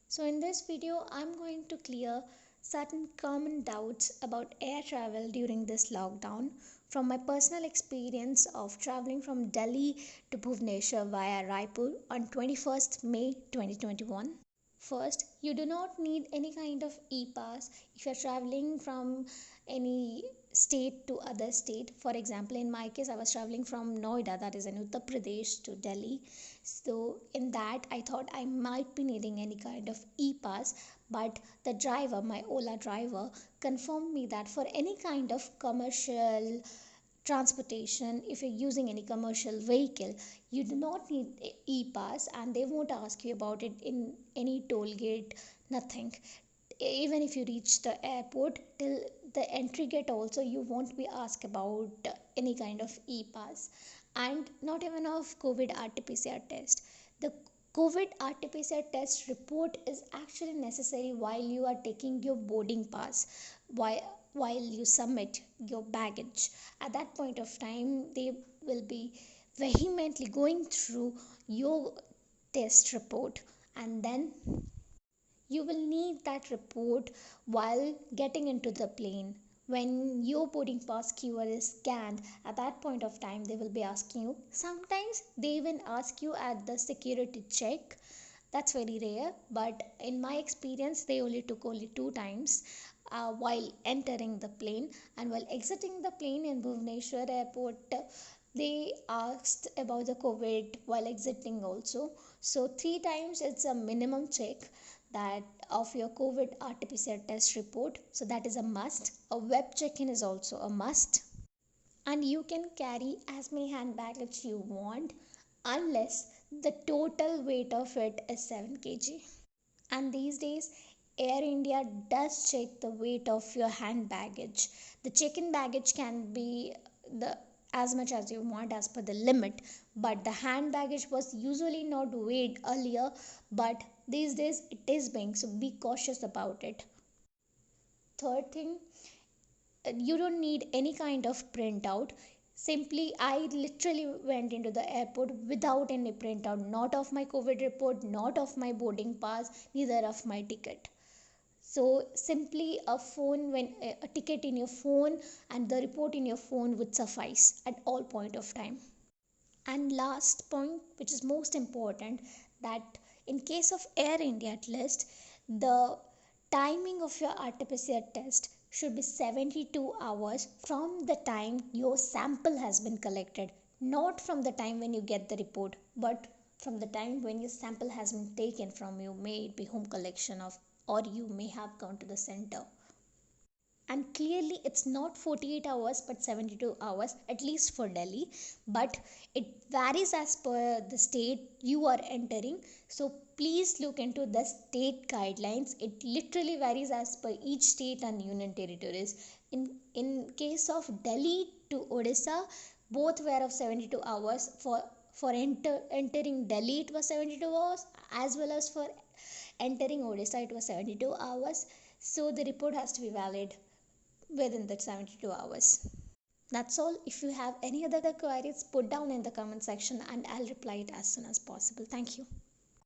So in this video, I'm going to clear certain common doubts about air travel during this lockdown from my personal experience of traveling from Delhi to Bhubaneswar via Raipur on 21st May 2021. First, you do not need any kind of e-pass if you're traveling from any state to other state. For example, in my case, I was traveling from Noida, that is in Uttar Pradesh, to Delhi. So in that, I thought I might be needing any kind of e-pass, but the driver, my Ola driver, confirmed me that for any kind of commercial transportation, if you're using any commercial vehicle, you do not need e-pass, and they won't ask you about it in any toll gate, nothing. Even if you reach the airport, till the entry gate also, you won't be asked about any kind of e-pass, and not even of COVID RT-PCR test. The COVID RT-PCR test report is actually necessary while you are taking your boarding pass, while you submit your baggage. At that point of time, they will be vehemently going through your test report, and then you will need that report while getting into the plane. When your boarding pass QR is scanned, at that point of time, they will be asking you. Sometimes they even ask you at the security check. That's very rare, but in my experience, they only took only two times while entering the plane, and while exiting the plane in Bhubaneswar airport. They asked about the COVID while exiting also. So three times it's a minimum check that of your COVID RT-PCR test report. So that is a must. A web check-in is also a must. And you can carry as many hand baggage you want unless the total weight of it is 7 kg. And these days, Air India does check the weight of your hand baggage. The check-in baggage can be the as much as you want as per the limit, but the hand baggage was usually not weighed earlier, but these days it is being, so be cautious about it. Third thing, you don't need any kind of printout. Simply, I literally went into the airport without any printout, not of my COVID report, not of my boarding pass, neither of my ticket. So simply a phone, when a ticket in your phone and the report in your phone would suffice at all point of time. And last point, which is most important, that in case of Air India at least, the timing of your RT-PCR test should be 72 hours from the time your sample has been collected, not from the time when you get the report, but from the time when your sample has been taken from you. May it be home collection of, or you may have gone to the center. And clearly it's not 48 hours but 72 hours, at least for Delhi, but it varies as per the state you are entering. So please look into the state guidelines. It literally varies as per each state and union territories. In case of Delhi to Odisha, both were of 72 hours. For entering Delhi it was 72 hours, as well as for entering Odisha it was 72 hours. So the report has to be valid within that 72 hours. That's all. If you have any other queries, put down in the comment section and I'll reply it as soon as possible. Thank you.